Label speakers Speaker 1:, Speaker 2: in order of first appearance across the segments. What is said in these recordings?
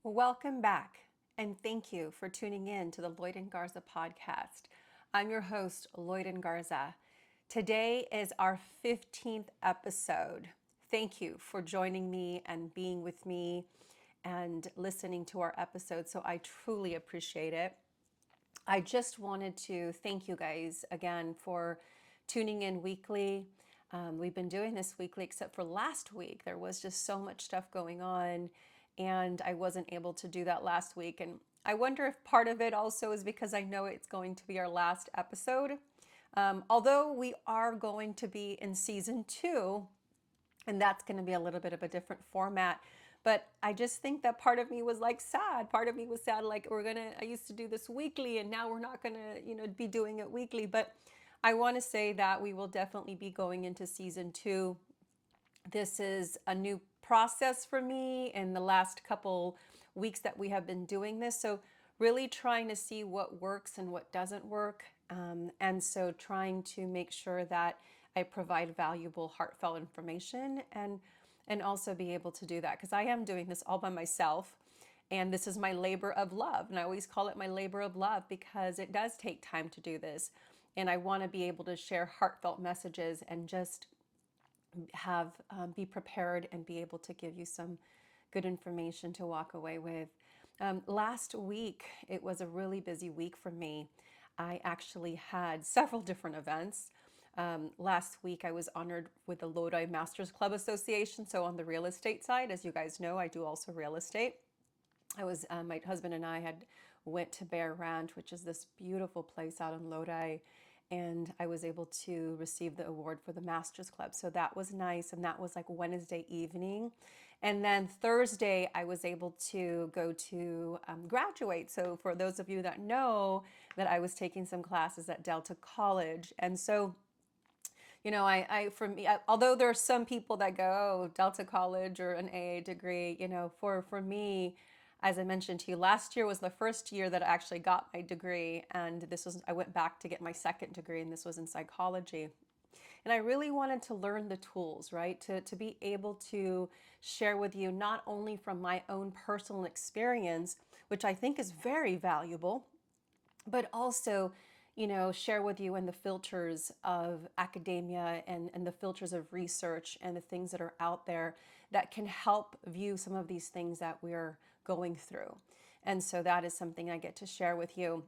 Speaker 1: Welcome back, and thank you for tuning in to the Lloyd and Garza podcast. I'm your host, Lloyd and Garza. Today is our 15th episode. Thank you for joining me and being with me and listening to our episode. So I truly appreciate it. I just wanted to thank you guys again for tuning in weekly. We've been doing this weekly, except for last week. There was just so much stuff going on, and I wasn't able to do that last week. And I wonder if part of it also is because I know it's going to be our last episode. Although we are going to be in season 2, and that's going to be a little bit of a different format. But I just think that part of me was like sad. Part of me was sad, like I used to do this weekly, and now we're not gonna, be doing it weekly. But I want to say that we will definitely be going into season 2. This is a new process for me in the last couple weeks that we have been doing this. So really trying to see what works and what doesn't work. And so trying to make sure that I provide valuable, heartfelt information and also be able to do that because I am doing this all by myself. And this is my labor of love. And I always call it my labor of love because it does take time to do this. And I want to be able to share heartfelt messages and just have be prepared and be able to give you some good information to walk away with. Last week, it was a really busy week for me. I actually had several different events. Last week, I was honored with the Lodi Masters Club Association. So on the real estate side, as you guys know, I do also real estate. My husband and I had went to Bear Ranch, which is this beautiful place out in Lodi, and I was able to receive the award for the Masters Club. So that was nice, and that was like Wednesday evening. And then Thursday, I was able to go to graduate. So for those of you that know that I was taking some classes at Delta College, and so for me, although there are some people that go, oh, Delta College or an AA degree, for me, as I mentioned to you, last year was the first year that I actually got my degree, and I went back to get my second degree, and this was in psychology. And I really wanted to learn the tools, right? To be able to share with you not only from my own personal experience, which I think is very valuable, but also, share with you in the filters of academia and the filters of research and the things that are out there that can help view some of these things that we're going through. And so that is something I get to share with you.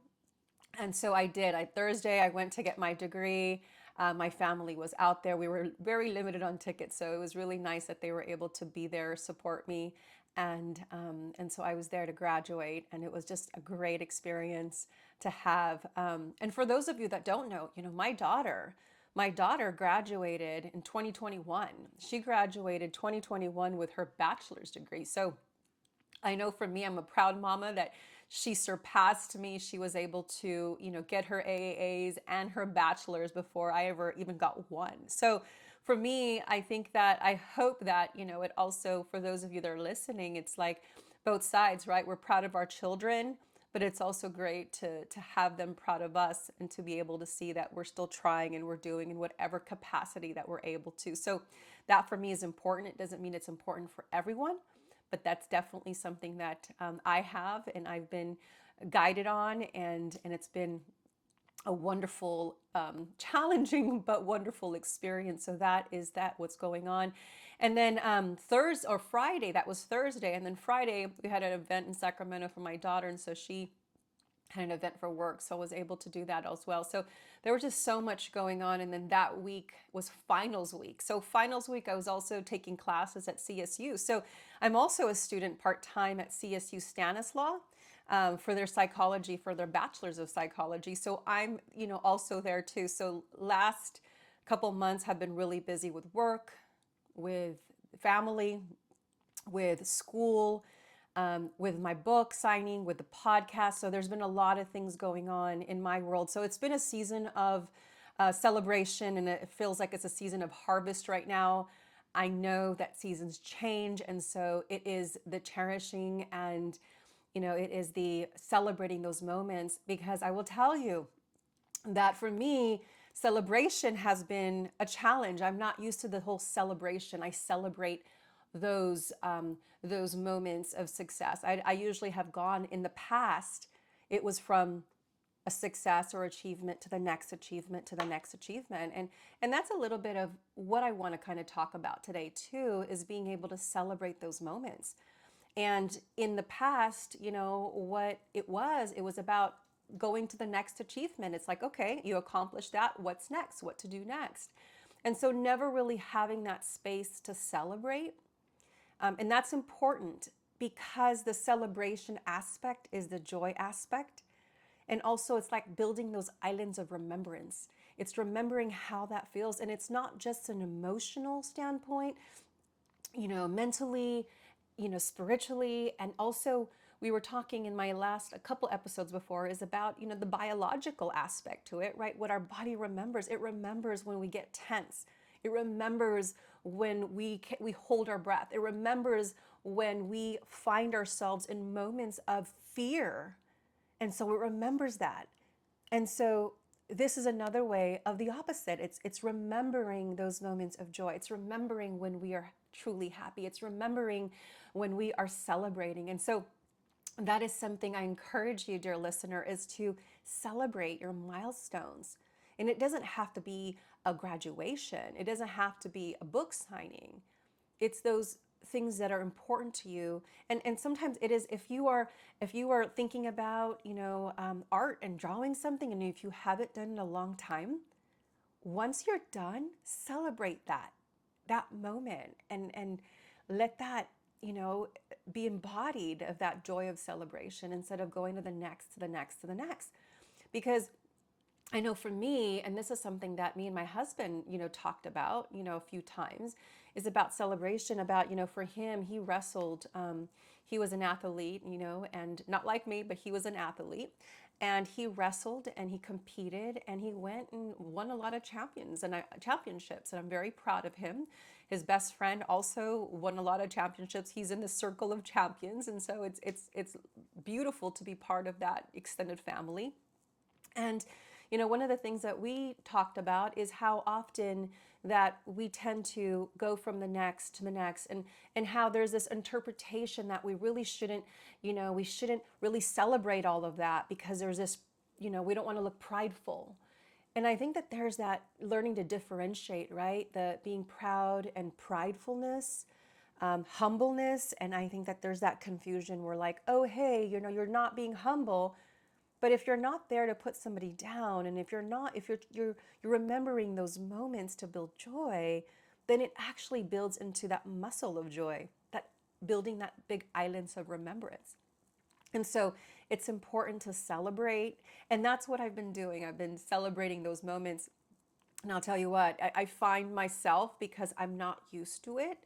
Speaker 1: And so I did. Thursday, I went to get my degree. My family was out there. We were very limited on tickets, so it was really nice that they were able to be there, support me, and so I was there to graduate, and it was just a great experience to have. And for those of you that don't know, my daughter graduated in 2021. She graduated 2021 with her bachelor's degree. So I know for me, I'm a proud mama that she surpassed me. She was able to, get her AAs and her bachelor's before I ever even got one. So for me, I think that I hope that, it also, for those of you that are listening, it's like both sides, right? We're proud of our children, but it's also great to have them proud of us and to be able to see that we're still trying and we're doing in whatever capacity that we're able to. So that for me is important. It doesn't mean it's important for everyone, but that's definitely something that I have and I've been guided on, and it's been a wonderful, challenging but wonderful experience. So that is what's going on. And then Thursday or Friday, that was Thursday, and then Friday we had an event in Sacramento for my daughter, and so she had an event for work, so I was able to do that as well. So there was just so much going on. And then that week was finals week. So finals week, I was also taking classes at CSU. So I'm also a student part-time at CSU Stanislaus for their psychology, for their bachelor's of psychology. So I'm, also there too. So last couple months have been really busy with work, with family, with school, with my book signing, with the podcast. So there's been a lot of things going on in my world. So it's been a season of celebration, and it feels like it's a season of harvest right now. I know that seasons change, and so it is the cherishing and, it is the celebrating those moments, because I will tell you that for me, celebration has been a challenge. I'm not used to the whole celebration. I celebrate those moments of success. I usually have gone in the past. It was from a success or achievement to the next achievement to the next achievement, and that's a little bit of what I want to kind of talk about today too, is being able to celebrate those moments. And in the past, what it was about going to the next achievement. It's like, okay, you accomplished that. What's next? What to do next? And so never really having that space to celebrate. And that's important because the celebration aspect is the joy aspect. And also, it's like building those islands of remembrance. It's remembering how that feels. And it's not just an emotional standpoint, mentally, spiritually. And also, we were talking in my last a couple episodes before is about, the biological aspect to it, right? What our body remembers. It remembers when we get tense. It remembers when we hold our breath. It remembers when we find ourselves in moments of fear. And so it remembers that. And so this is another way of the opposite. It's remembering those moments of joy. It's remembering when we are truly happy. It's remembering when we are celebrating. And so that is something I encourage you, dear listener, is to celebrate your milestones. And it doesn't have to be a graduation. It doesn't have to be a book signing. It's those things that are important to you. And sometimes it is, if you are thinking about art and drawing something, and if you haven't done it in a long time, once you're done, celebrate that moment, and let that be embodied of that joy of celebration, instead of going to the next, to the next, to the next. Because I know for me, and this is something that me and my husband, talked about, a few times, is about celebration. About, for him, he wrestled. He was an athlete, and not like me, but he was an athlete. And he wrestled and he competed and he went and won a lot of championships. And I'm very proud of him. His best friend also won a lot of championships. He's in the circle of champions. And so it's beautiful to be part of that extended family. And, one of the things that we talked about is how often that we tend to go from the next to the next, and how there's this interpretation that we really shouldn't, we shouldn't really celebrate all of that, because there's this, we don't want to look prideful. And I think that there's that learning to differentiate, right? The being proud and pridefulness, humbleness. And I think that there's that confusion where, like, oh, hey, you're not being humble. But if you're not there to put somebody down, and if you're remembering those moments to build joy, then it actually builds into that muscle of joy, that building that big islands of remembrance. And so it's important to celebrate. And that's what I've been doing. I've been celebrating those moments. And I'll tell you what, I find myself, because I'm not used to it,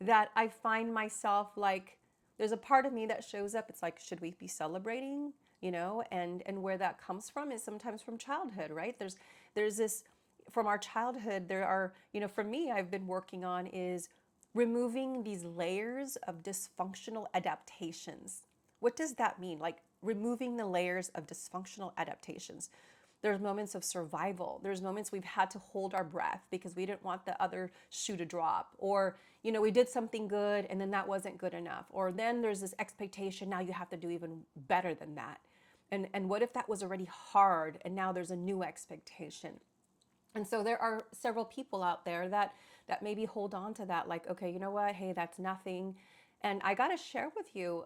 Speaker 1: that I find myself like, there's a part of me that shows up. It's like, should we be celebrating? And where that comes from is sometimes from childhood, right? There's this, from our childhood, there are, for me, I've been working on is removing these layers of dysfunctional adaptations. What does that mean? Like, removing the layers of dysfunctional adaptations. There's moments of survival. There's moments we've had to hold our breath because we didn't want the other shoe to drop. Or, we did something good and then that wasn't good enough. Or then there's this expectation, now you have to do even better than that. And what if that was already hard and now there's a new expectation? And so there are several people out there that maybe hold on to that, like, okay, you know what? Hey, that's nothing. And I got to share with you,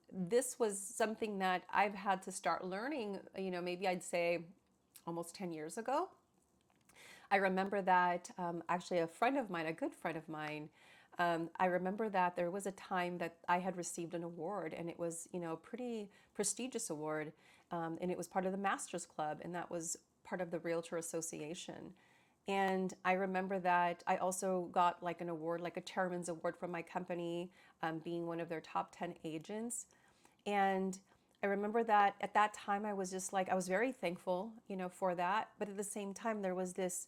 Speaker 1: this was something that I've had to start learning, maybe I'd say almost 10 years ago. I remember that actually a friend of mine, a good friend of mine, I remember that there was a time that I had received an award, and it was, a pretty prestigious award, and it was part of the Masters Club, and that was part of the Realtor Association. And I remember that I also got like an award, like a chairman's award from my company, being one of their top 10 agents. And I remember that at that time I was just like, I was very thankful, for that. But at the same time, there was this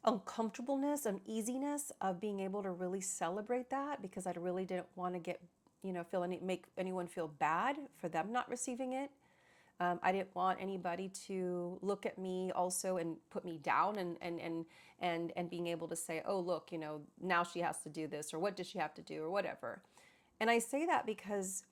Speaker 1: uncomfortableness, uneasiness of being able to really celebrate that, because I really didn't want to get, make anyone feel bad for them not receiving it. I didn't want anybody to look at me also and put me down and being able to say, oh, look, now she has to do this, or what does she have to do, or whatever. And I say that because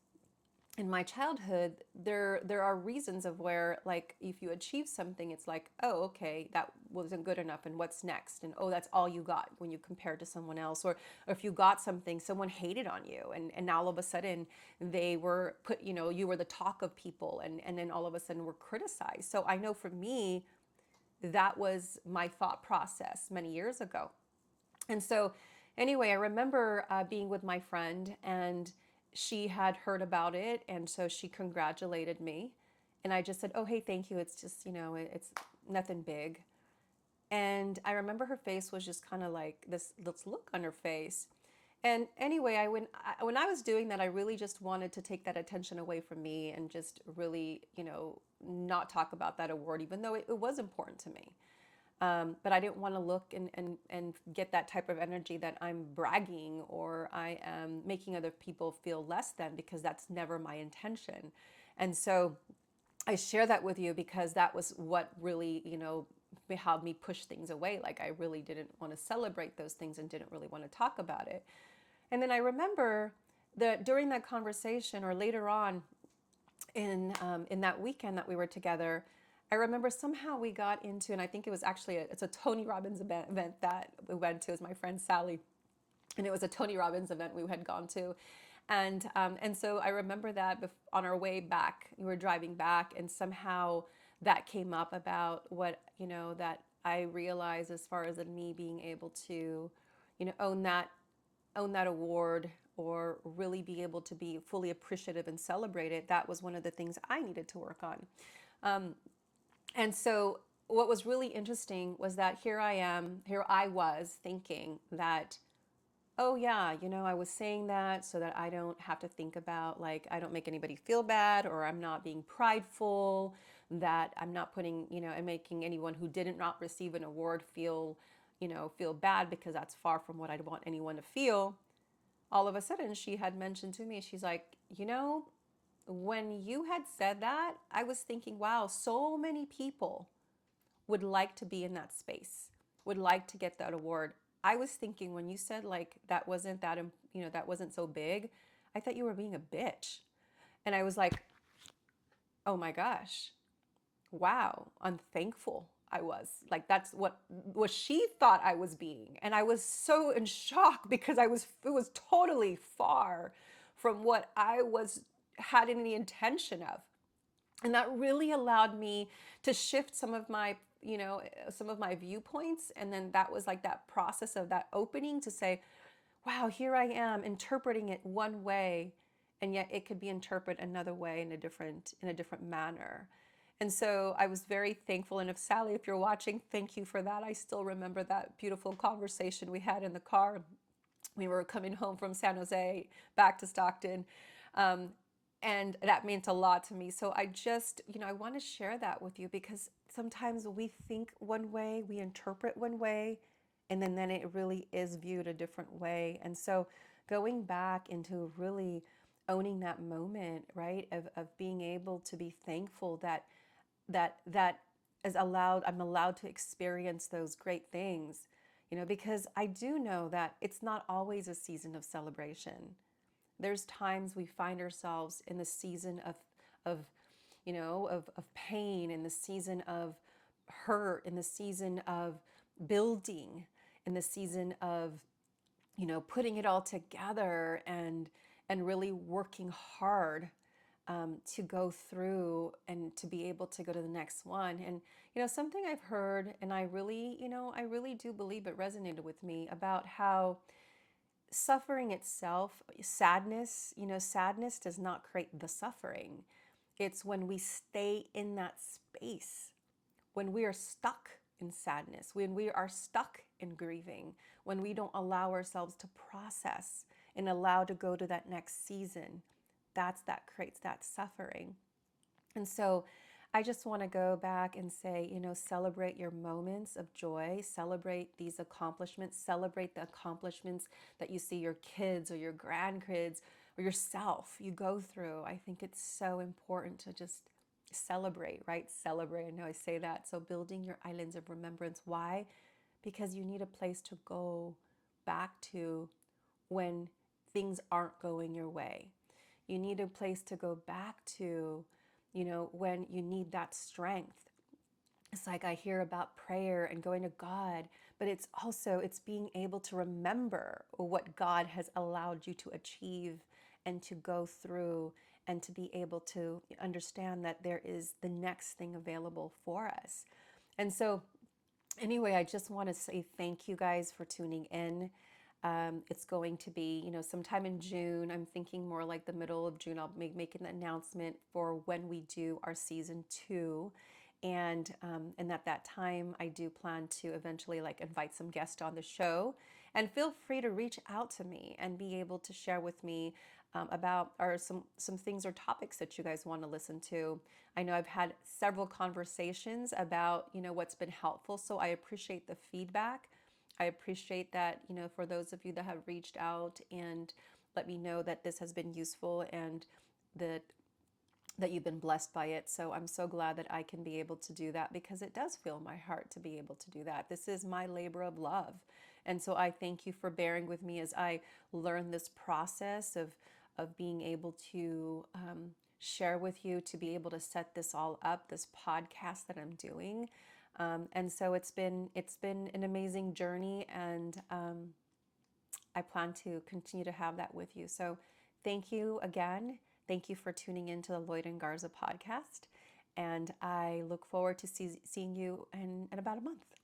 Speaker 1: in my childhood, there are reasons of where, like, if you achieve something, it's like, oh, okay, that wasn't good enough, and what's next? And oh, that's all you got when you compare to someone else. Or if you got something, someone hated on you, and now all of a sudden they were put, you were the talk of people, and then all of a sudden were criticized. So I know for me, that was my thought process many years ago. And so, anyway, I remember being with my friend, and she had heard about it, and so she congratulated me. And I just said, "Oh, hey, thank you. It's just, it's nothing big." And I remember her face was just kind of like this look on her face. And anyway, when I was doing that, I really just wanted to take that attention away from me and just really, not talk about that award, even though it was important to me. But I didn't want to look and get that type of energy that I'm bragging or I am making other people feel less than, because that's never my intention. And so I share that with you because that was what really, had me push things away. Like, I really didn't want to celebrate those things and didn't really want to talk about it. And then I remember that during that conversation, or later on in that weekend that we were together, I remember somehow we got into, and I think it was actually it's a Tony Robbins event that we went to. It was my friend Sally, and it was a Tony Robbins event we had gone to, and so I remember that on our way back, we were driving back, and somehow that came up about what, that I realized as far as in me being able to, own that award, or really be able to be fully appreciative and celebrate it. That was one of the things I needed to work on. And so what was really interesting was that here I was thinking that, oh yeah, I was saying that so that I don't have to think about, like, I don't make anybody feel bad, or I'm not being prideful, that I'm not putting, and making anyone who didn't not receive an award feel bad, because that's far from what I'd want anyone to feel. All of a sudden, she had mentioned to me, she's like, when you had said that, I was thinking, wow, so many people would like to be in that space, would like to get that award. I was thinking when you said, like, that wasn't so big, I thought you were being a bitch. And I was like, oh my gosh, wow, unthankful I was. Like, that's what she thought I was being. And I was so in shock, because it was totally far from what I had any intention of. And that really allowed me to shift some of my viewpoints. And then that was like that process of that opening to say, wow, here I am interpreting it one way, and yet it could be interpreted another way, in a different manner. And so I was very thankful. And if Sally, if you're watching, thank you for that. I still remember that beautiful conversation we had in the car. We were coming home from San Jose back to Stockton. Um, and that meant a lot to me. So I just, I want to share that with you, because sometimes we think one way, we interpret one way, and then it really is viewed a different way. And so going back into really owning that moment, right, of being able to be thankful that I'm allowed to experience those great things, because I do know that it's not always a season of celebration. There's times we find ourselves in the season of of pain, in the season of hurt, in the season of building, in the season of putting it all together, and really working hard to go through and to be able to go to the next one. And something I've heard, and I really do believe it resonated with me, about how suffering itself, sadness does not create the suffering. It's when we stay in that space, when we are stuck in sadness, when we are stuck in grieving, when we don't allow ourselves to process and allow to go to that next season, that creates that suffering. And so I just want to go back and say, celebrate your moments of joy, celebrate these accomplishments, celebrate the accomplishments that you see your kids or your grandkids or yourself you go through. I think it's so important to just celebrate, right? Celebrate. I know I say that. So building your islands of remembrance. Why? Because you need a place to go back to when things aren't going your way. You need a place to go back to, when you need that strength. It's like I hear about prayer and going to God, but it's being able to remember what God has allowed you to achieve and to go through, and to be able to understand that there is the next thing available for us. And so anyway, I just want to say thank you guys for tuning in. It's going to be, sometime in June. I'm thinking more like the middle of June. I'll make an announcement for when we do our season 2. And at that time, I do plan to eventually like invite some guests on the show. And feel free to reach out to me and be able to share with me about or some things or topics that you guys want to listen to. I know I've had several conversations about what's been helpful, so I appreciate the feedback. I appreciate that, for those of you that have reached out and let me know that this has been useful and that you've been blessed by it. So I'm so glad that I can be able to do that, because it does fill my heart to be able to do that. This is my labor of love. And so I thank you for bearing with me as I learn this process of being able to share with you, to be able to set this all up, this podcast that I'm doing. And so it's been an amazing journey, and I plan to continue to have that with you. So thank you again. Thank you for tuning in to the Lloyd and Garza podcast. And I look forward to seeing you in about a month.